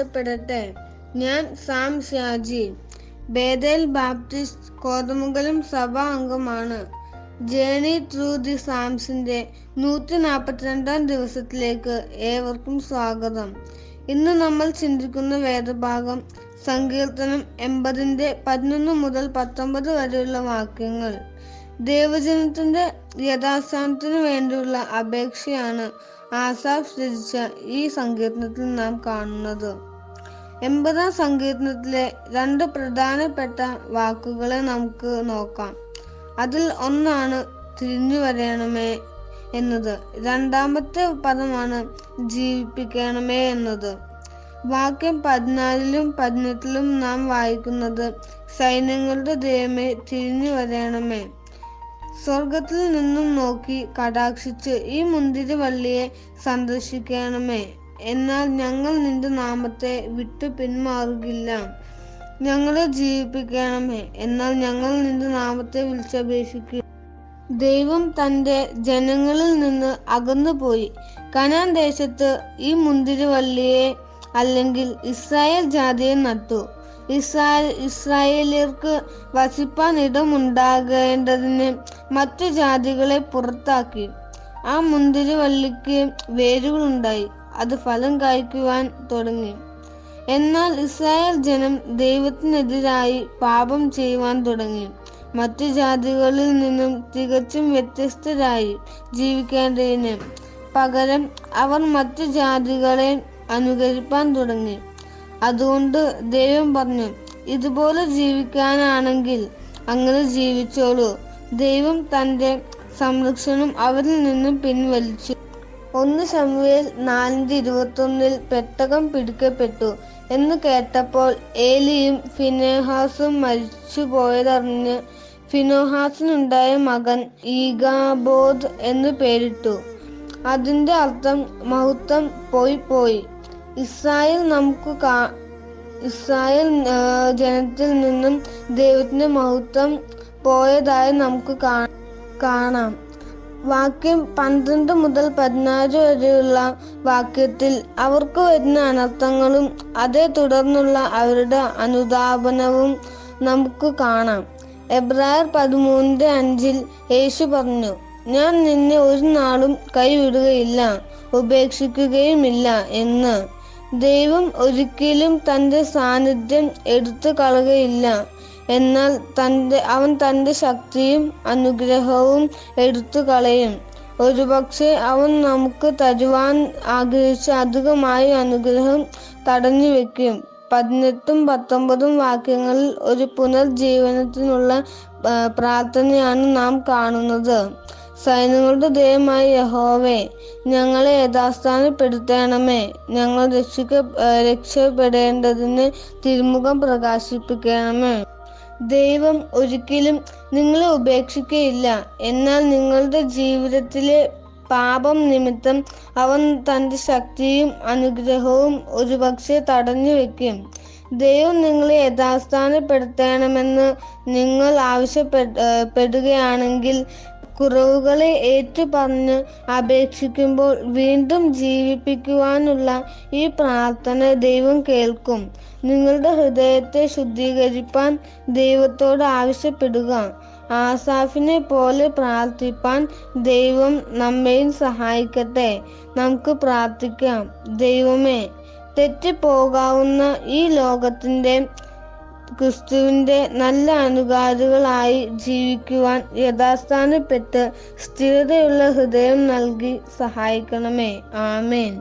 വാഴ്ത്തപ്പെടട്ടെ. ഞാൻ Sam Shaji, Bethel Baptist Kothamangalam സഭാ അംഗമാണ്. ജേണി ത്രൂ ദി സാംസിന്റെ 142 ദിവസത്തിലേക്ക് ഏവർക്കും സ്വാഗതം. ഇന്ന് നമ്മൾ ചിന്തിക്കുന്ന വേദഭാഗം സങ്കീർത്തനം 80-11 മുതൽ 19 വരെയുള്ള വാക്യങ്ങൾ. ദൈവജനത്തിന്റെ യഥാസ്ഥാനത്തിനു വേണ്ടിയുള്ള അപേക്ഷയാണ് ആസാഫ് രചിച്ച ഈ സങ്കീർത്തനത്തിൽ നാം കാണുന്നത്. 80-ാം സങ്കീർത്തനത്തിലെ 2 പ്രധാനപ്പെട്ട വാക്കുകളെ നമുക്ക് നോക്കാം. അതിൽ ഒന്നാണ് തിരിഞ്ഞു വരയണമേ എന്നത്. രണ്ടാമത്തെ പദമാണ് ജീവിപ്പിക്കണമേ എന്നത്. വാക്യം 14-ലും 18-ലും നാം വായിക്കുന്നത്, സൈന്യങ്ങളുടെ ദൈവമേ തിരിഞ്ഞു വരയണമേ, സ്വർഗത്തിൽ നിന്നും നോക്കി കടാക്ഷിച്ച് ഈ മുന്തിരിവള്ളിയെ സന്ദർശിക്കണമേ. എന്നാൽ ഞങ്ങൾ നിന്റെ നാമത്തെ വിട്ടു പിന്മാറുകില്ല. ഞങ്ങളെ ജീവിപ്പിക്കണമേ, എന്നാൽ ഞങ്ങൾ നിന്റെ നാമത്തെ വിളിച്ചപേക്ഷിക്കും. ദൈവം തന്റെ ജനങ്ങളിൽ നിന്ന് അകന്നുപോയി കനാൻ ദേശത്ത് ഈ മുന്തിരിവള്ളിയെ അല്ലെങ്കിൽ ഇസ്രായേൽ ജാതിയെ നട്ടു. ഇസ്രായേലിയർക്ക് വസിപ്പാൻ ഇടമുണ്ടാകേണ്ടതിന് മറ്റു ജാതികളെ പുറത്താക്കി. ആ മുന്തിരിവള്ളിക്ക് വേരുകളുണ്ടായി, അത് ഫലം കായ്ക്കുവാൻ തുടങ്ങി. എന്നാൽ ഇസ്രായേൽ ജനം ദൈവത്തിനെതിരായി പാപം ചെയ്യുവാൻ തുടങ്ങി. മറ്റു ജാതികളിൽ നിന്നും തികച്ചും വ്യത്യസ്തരായി ജീവിക്കേണ്ടതിന് പകരം അവർ മറ്റു ജാതികളെ അനുകരിപ്പാൻ തുടങ്ങി. അതുകൊണ്ട് ദൈവം പറഞ്ഞു, ഇതുപോലെ ജീവിക്കാനാണെങ്കിൽ അങ്ങനെ ജീവിച്ചോളൂ. ദൈവം തന്റെ സംരക്ഷണം അവരിൽ നിന്നും പിൻവലിച്ചു. 1 ശമൂവേൽ 4:21 പെട്ടകം പിടിക്കപ്പെട്ടു എന്ന് കേട്ടപ്പോൾ ഏലിയും ഫിനെഹാസും മരിച്ചു പോയതറിഞ്ഞ് ഫിനെഹാസിനുണ്ടായ മകൻ ഈഗാബോദ് എന്ന് പേരിട്ടു. അതിന്റെ അർത്ഥം മഹത്വം പോയി. ഇസ്രായേൽ ജനത്തിൽ നിന്നും ദൈവത്തിന്റെ മഹത്വം പോയതായി നമുക്ക് കാണാം. വാക്യം 12 മുതൽ 16 വരെയുള്ള വാക്യത്തിൽ അവർക്ക് വരുന്ന അനർത്ഥങ്ങളും അതേ തുടർന്നുള്ള അവരുടെ അനുധാപനവും നമുക്ക് കാണാം. എബ്രായർ 13:5 യേശു പറഞ്ഞു, ഞാൻ നിന്നെ ഒരു നാളും കൈവിടുകയില്ല, ഉപേക്ഷിക്കുകയുമില്ല എന്ന്. ദൈവം ഒരിക്കലും തന്റെ സാന്നിധ്യം എടുത്തു കളയുകയില്ല. എന്നാൽ അവൻ തന്റെ ശക്തിയും അനുഗ്രഹവും എടുത്തു കളയും. ഒരുപക്ഷെ അവൻ നമുക്ക് തരുവാൻ ആഗ്രഹിച്ച അധികമായ അനുഗ്രഹം തടഞ്ഞു വെക്കും. 18-19 വാക്യങ്ങളിൽ ഒരു പുനർജീവനത്തിനുള്ള പ്രാർത്ഥനയാണ് നാം കാണുന്നത്. സൈന്യങ്ങളുടെ ദൈവമായ യഹോവേ, ഞങ്ങളെ യഥാസ്ഥാനപ്പെടുത്തണമേ, ഞങ്ങൾ രക്ഷപ്പെടേണ്ടതിന് തിരുമുഖം പ്രകാശിപ്പിക്കണമേ. ദൈവം ഒരിക്കലും നിങ്ങളെ ഉപേക്ഷിക്കുകയില്ല. എന്നാൽ നിങ്ങളുടെ ജീവിതത്തിലെ പാപം നിമിത്തം അവൻ തന്റെ ശക്തിയും അനുഗ്രഹവും ഒരുപക്ഷെ തടഞ്ഞു വെക്കും. ദൈവം നിങ്ങളെ യഥാസ്ഥാനപ്പെടുത്തണമെന്ന് നിങ്ങൾ ആവശ്യപ്പെടുകയാണെങ്കിൽ, കുറവുകളെ ഏറ്റുപറഞ്ഞ് അപേക്ഷിക്കുമ്പോൾ വീണ്ടും ജീവിപ്പിക്കുവാനുള്ള ഈ പ്രാർത്ഥന ദൈവം കേൾക്കും. നിങ്ങളുടെ ഹൃദയത്തെ ശുദ്ധീകരിപ്പാൻ ദൈവത്തോട് ആവശ്യപ്പെടുക. ആസാഫിനെ പോലെ പ്രാർത്ഥിപ്പാൻ ദൈവം നമ്മെയും സഹായിക്കട്ടെ. നമുക്ക് പ്രാർത്ഥിക്കാം. ദൈവമേ, തെറ്റിപ്പോകാവുന്ന ഈ ലോകത്തിന്റെ ക്രിസ്തുവിന്റെ നല്ല അനുകാരികളായി ജീവിക്കുവാൻ യഥാസ്ഥാനപ്പെട്ട് സ്ഥിരതയുള്ള ഹൃദയം നൽകി സഹായിക്കണമേ. ആമേൻ.